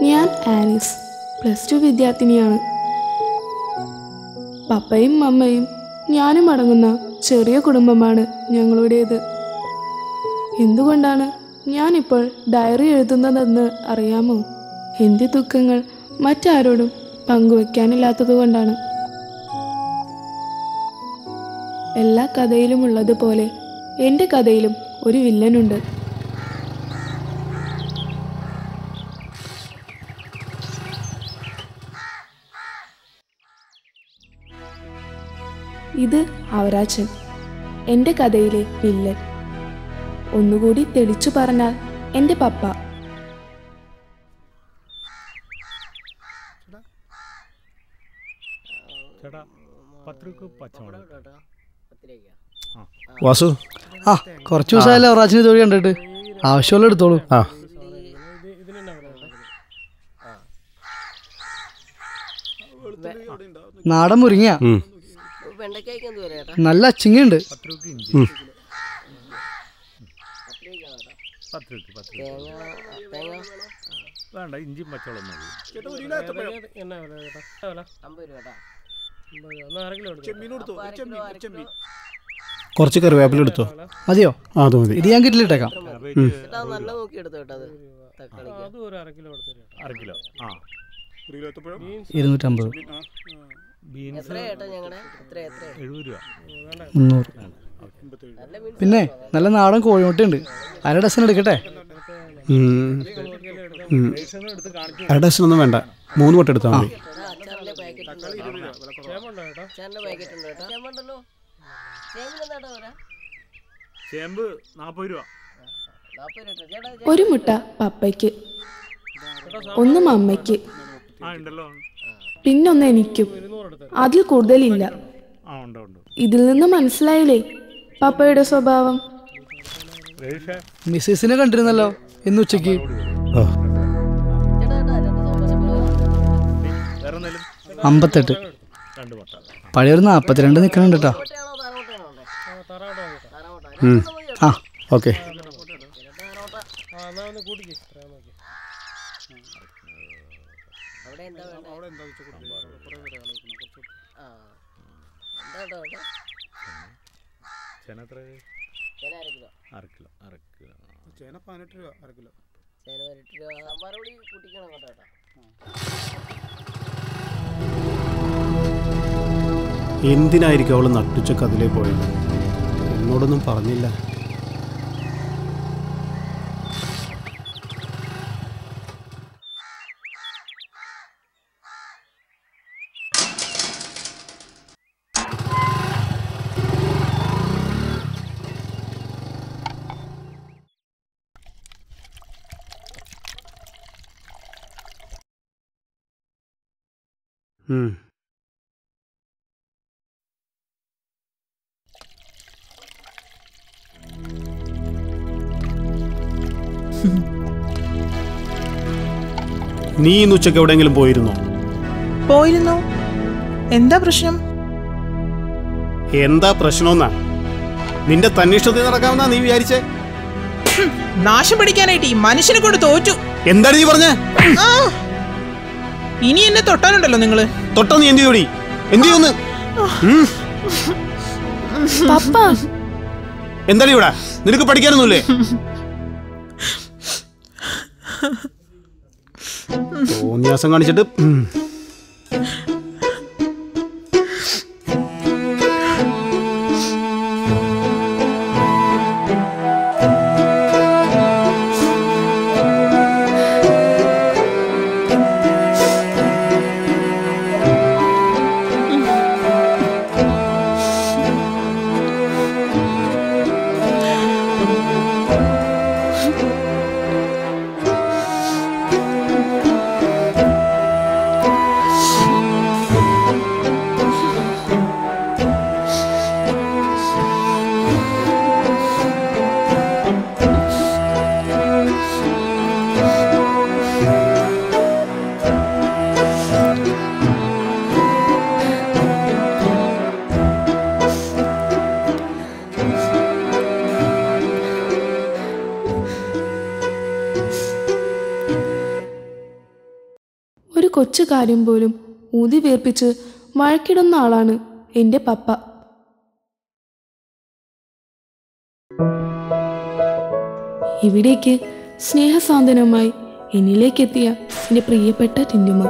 ഞാൻ ആനിസ്, +2 വിദ്യാർത്ഥിനിയാണ്. പപ്പയും അമ്മയും ഞാനും അടങ്ങുന്ന ചെറിയ കുടുംബമാണ് ഞങ്ങളുടേത്. എന്തുകൊണ്ടാണ് ഞാനിപ്പോൾ ഡയറി എഴുതുന്നതെന്ന് അറിയാമോ? എൻ്റെ ദുഃഖങ്ങൾ മറ്റാരോടും പങ്കുവയ്ക്കാനില്ലാത്തതുകൊണ്ടാണ്. എല്ലാ കഥയിലുമുള്ളതുപോലെ എൻ്റെ കഥയിലും ഒരു വില്ലനുണ്ട്. ഇത് അവരാച്ചൻ, എൻ്റെ കഥയിലെ വില്ലൻ. ഒന്നുകൂടി തെളിച്ചു പറഞ്ഞാൽ എൻ്റെ പപ്പ. വാസു, കുറച്ച് ദിവസമായല്ലോ അവറാച്ചിന് തൊഴി കണ്ടിട്ട്. ആവശ്യമുള്ള എടുത്തോളൂ. നാടൻ മുരിങ്ങ, നല്ല അച്ചിങ്ങയുണ്ട്. കുറച്ച് കറിവേപ്പില എടുത്തോ? മതിയോ? അത് മതി. ഇത് ഞാൻ കിട്ടിലിട്ടേക്കാം. 250, 300. പിന്നെ നല്ല നാടൻ കോഴിമുട്ടയുണ്ട്. അര ഡസൻ എടുക്കട്ടെ? അര ഡസനൊന്നും വേണ്ട, 3 മുട്ട എടുത്താൽ മതി. ഒരു മുട്ട പപ്പയ്ക്ക്, ഒന്ന് അമ്മയ്ക്ക്, പിന്നൊന്ന് എനിക്കും. അതിൽ കൂടുതലില്ല. ഇതിൽ നിന്ന് മനസ്സിലായില്ലേ പപ്പയുടെ സ്വഭാവം? മിസ്സിനെ കണ്ടിരുന്നല്ലോ ഇന്ന് ഉച്ചക്ക്. 58, പഴയൊരു 42 നിൽക്കണുണ്ട് കേട്ടോ. ഓക്കെ. എന്തിനായിരിക്കും അവള് നട്ടുച്ചക്ക് അതിലേ പോയത്? എന്നോടൊന്നും പറഞ്ഞില്ല. നീ ഇന്ന് ഉച്ചക്ക് എവിടെയെങ്കിലും പോയിരുന്നോ? എന്താ പ്രശ്നം? എന്താ പ്രശ്നമെന്നാ? നിന്റെ തന്നിഷ്ടത്തിൽ നടക്കാമെന്നാ നീ വിചാരിച്ചേ? നാശം പിടിക്കാനായിട്ട് ഈ മനുഷ്യനെ കൊണ്ട് തോറ്റു. എന്താണ് നീ പറഞ്ഞേ? ഇനി എന്നെ തൊട്ടാനുണ്ടല്ലോ നിങ്ങള്. തൊട്ടോ നീ? എന്ത് ചെയ്യോടി? എന്ത് ചെയ്യുന്നു? എന്താണ് ഇവിടെ? നിനക്ക് പഠിക്കാനൊന്നുമില്ലേ? തോന്നിയാസം കാണിച്ചിട്ട്. കൊച്ചു കാര്യം പോലും ഊതി വീർപ്പിച്ച് വഴക്കിടുന്ന ആളാണ് എൻ്റെ പപ്പ. ഇവിടേക്ക് സ്നേഹസാന്ത്വനമായി എന്നിലേക്കെത്തിയ എൻ്റെ പ്രിയപ്പെട്ട ടിൻറ്റുമ്മ.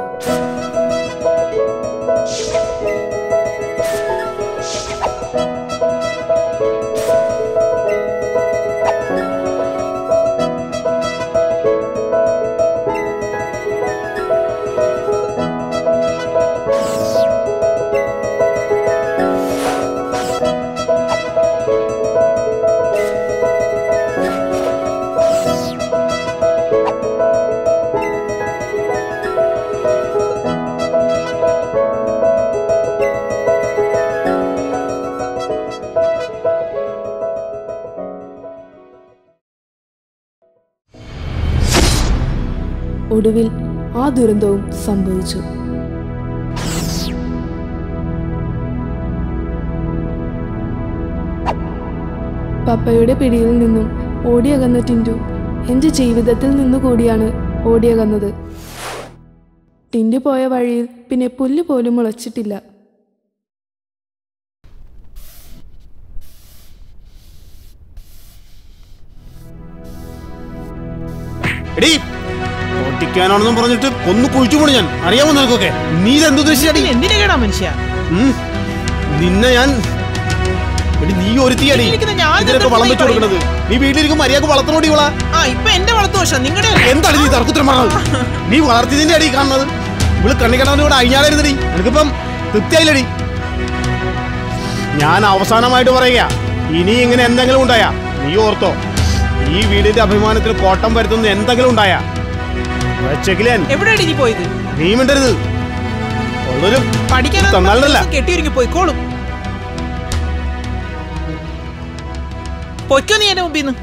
ഒടുവിൽ ആ ദുരന്തവും സംഭവിച്ചു. പപ്പയുടെ പിടിയിൽ നിന്നും ഓടിയകന്ന ടിൻറ്റു എൻ്റെ ജീവിതത്തിൽ നിന്നു കൂടിയാണ് ഓടിയകന്നത്. ടിൻറ്റു പോയ വഴിയിൽ പിന്നെ പുല്ല് പോലും മുളച്ചിട്ടില്ല. ാണെന്നും പറഞ്ഞിട്ട് ഒന്ന് കുഴിച്ചു പോണു ഞാൻ. അറിയാമോ നിനക്കൊക്കെ? നീ ഇതെന്തു ഉദ്ദേശിച്ചാടി? എന്തിനാ മനുഷ്യ നിന്നെ ഞാൻ നീ ഒരുത്തിയാടി ഇതിനൊക്കെ വളം വെച്ചു കൊടുക്കണത്. നീ വീട്ടിലിരിക്കും മര്യാദക്ക് വളർത്തണോടി ഇവളാ. എന്റെ വളർത്തു നിങ്ങളുടെ എന്താണ് നീ തർക്കുത്തരം പറഞ്ഞത്? നീ വളർത്തിയതിന്റെ അടി കാണുന്നത്. ഇവള് കണ്ണിക്കണവന്റെ കൂടെ അഴിഞ്ഞാലായിരുന്നടി. നിനക്കിപ്പം തൃപ്തിയായില്ലടി. ഞാൻ അവസാനമായിട്ട് പറയുക, ഇനി ഇങ്ങനെ എന്തെങ്കിലും ഉണ്ടായാ നീ ഓർത്തോ, ഈ വീടിന്റെ അഭിമാനത്തിന് കോട്ടം വരുത്തുന്ന എന്തെങ്കിലും ഉണ്ടായാ എവിടെയാണ് നീ പോയത്? നീ മിണ്ടരുത്. പഠിക്കാനല്ല കെട്ടിയൊരുങ്ങി പോയിക്കോളും. പൊയ്ക്കോ നീ എന്റെ മുമ്പിന്ന്.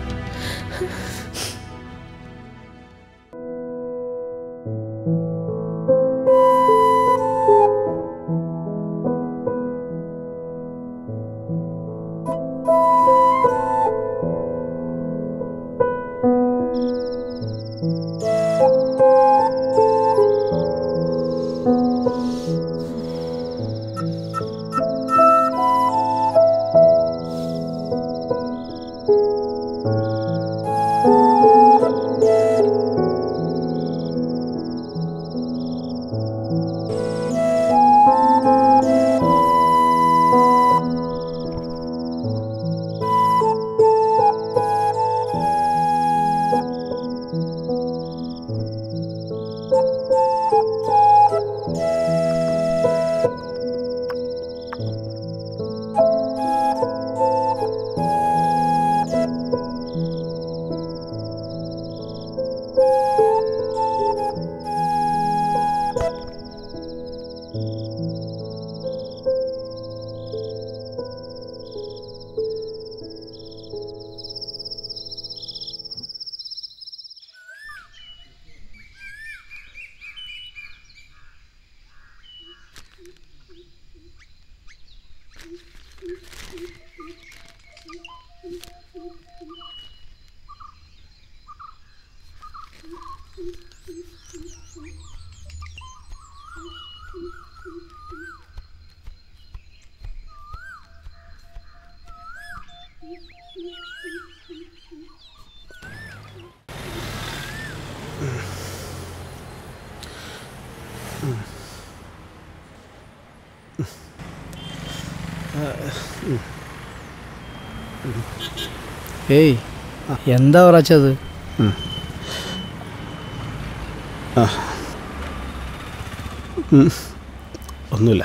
ഏയ് എന്താ പറച്ചത്? ഒന്നുമില്ല.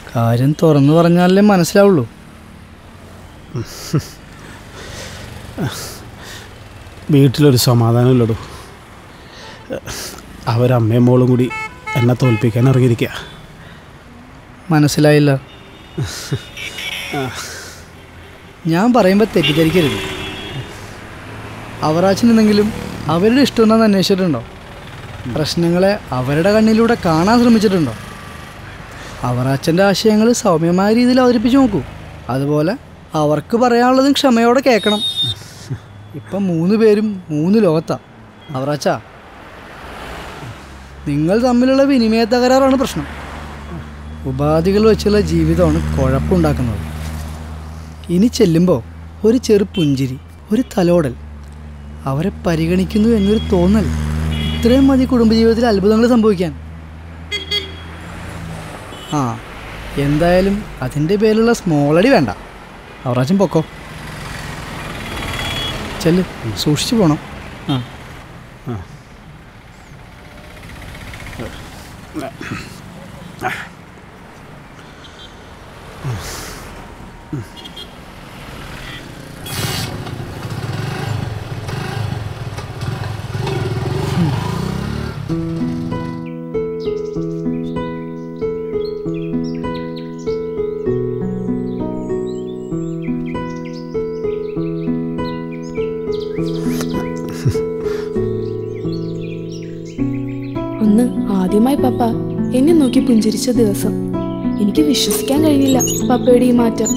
കാര്യം തുറന്നു പറഞ്ഞാലേ മനസ്സിലാവുള്ളൂ. വീട്ടിലൊരു സമാധാനമില്ലടോ. അവരമ്മയും മോളും കൂടി എന്നെ തോൽപ്പിക്കാൻ ഇറങ്ങിയിരിക്കുക. മനസ്സിലായില്ല. ഞാൻ പറയുമ്പോൾ തെറ്റിദ്ധരിക്കരുത്. അവറാച്ചനെന്തെങ്കിലും അവരുടെ ഇഷ്ടം എന്താണെന്ന് അന്വേഷിച്ചിട്ടുണ്ടോ? പ്രശ്നങ്ങളെ അവരുടെ കണ്ണിലൂടെ കാണാൻ ശ്രമിച്ചിട്ടുണ്ടോ? അവറാച്ചൻ്റെ ആശയങ്ങൾ സൗമ്യമായ രീതിയിൽ അവതരിപ്പിച്ച് നോക്കൂ. അതുപോലെ അവർക്ക് പറയാനുള്ളതും ക്ഷമയോടെ കേൾക്കണം. ഇപ്പം 3 പേരും 3 ലോകത്താ. അവറാച്ച, നിങ്ങൾ തമ്മിലുള്ള വിനിമയ തകരാറാണ് പ്രശ്നം. ഉപാധികൾ വെച്ചുള്ള ജീവിതമാണ് കുഴപ്പമുണ്ടാക്കുന്നത്. ഇനി ചെല്ലുമ്പോൾ ഒരു ചെറു പുഞ്ചിരി, ഒരു തലോടൽ, അവരെ പരിഗണിക്കുന്നു എന്നൊരു തോന്നൽ, ഇത്രയും മതി കുടുംബജീവിതത്തിൽ അത്ഭുതങ്ങൾ സംഭവിക്കാൻ. ആ എന്തായാലും അതിൻ്റെ പേരിലുള്ള സ്മോളടി വേണ്ട. അവറാച്ചൻ പൊക്കോ, ചെല്ല്, സൂക്ഷിച്ചു പോണം. ആ അന്ന് ആദ്യമായി പപ്പ എന്നെ നോക്കി പുഞ്ചിരിച്ച ദിവസം എനിക്ക് വിശ്വസിക്കാൻ കഴിഞ്ഞില്ല പപ്പയുടെ ഈ മാറ്റം.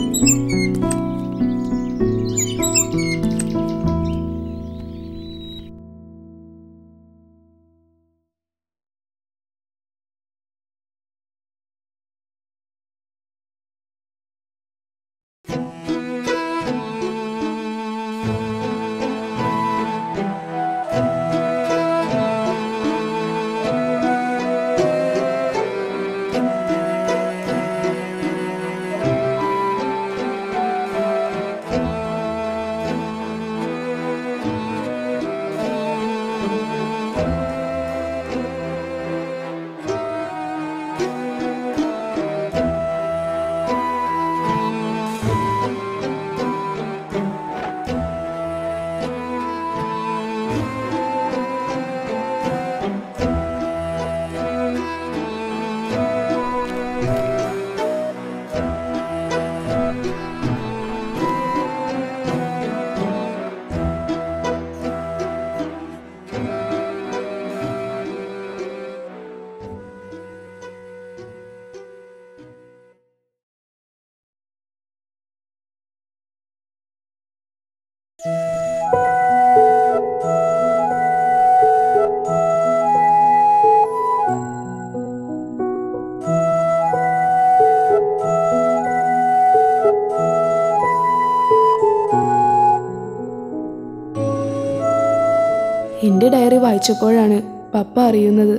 എൻ്റെ ഡയറി വായിച്ചപ്പോഴാണ് പപ്പ അറിയുന്നത്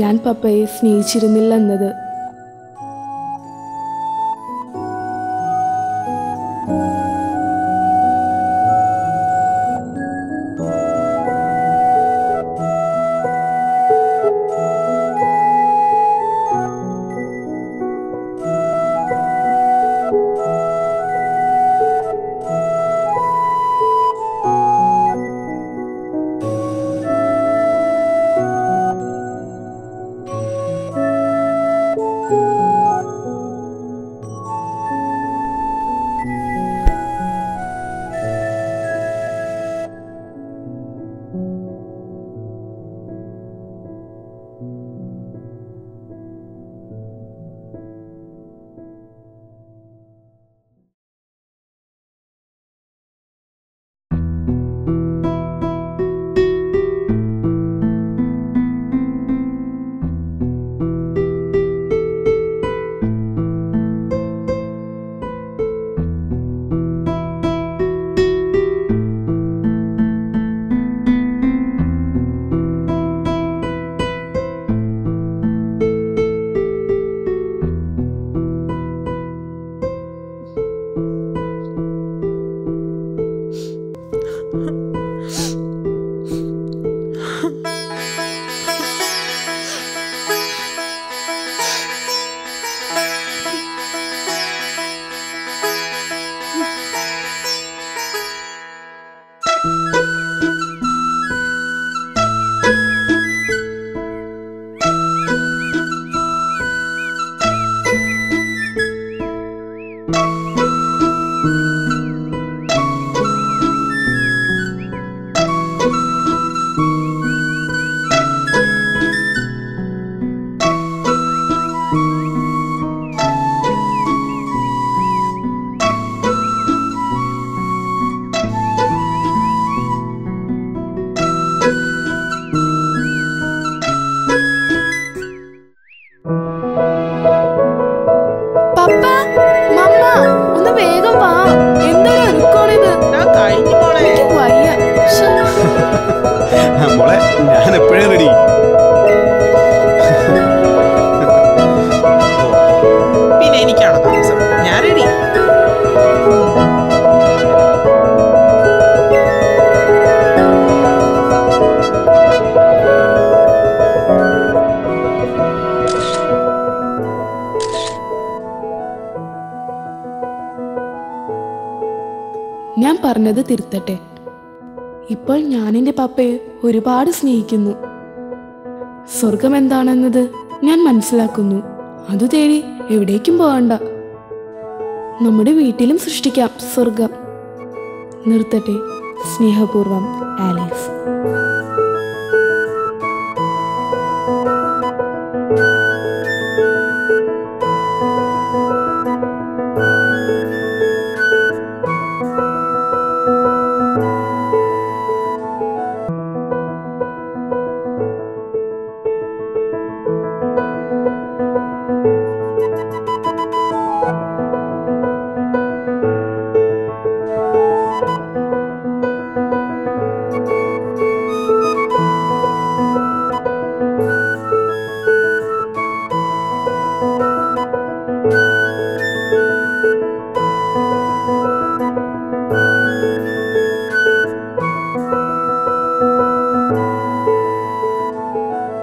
ഞാൻ പപ്പയെ സ്നേഹിച്ചിരുന്നില്ല എന്നത്. ഞാൻ പറഞ്ഞത് തിരുത്തട്ടെ. ഇപ്പോൾ ഞാൻ എൻ്റെ പപ്പയെ ഒരുപാട് സ്നേഹിക്കുന്നു. സ്വർഗം എന്താണെന്നത് ഞാൻ മനസ്സിലാക്കുന്നു. അത് തേടി എവിടേക്കും പോകണ്ട. നമ്മുടെ വീട്ടിലും സൃഷ്ടിക്കാം സ്വർഗം. നിർത്തട്ടെ. സ്നേഹപൂർവം, ആലീസ്.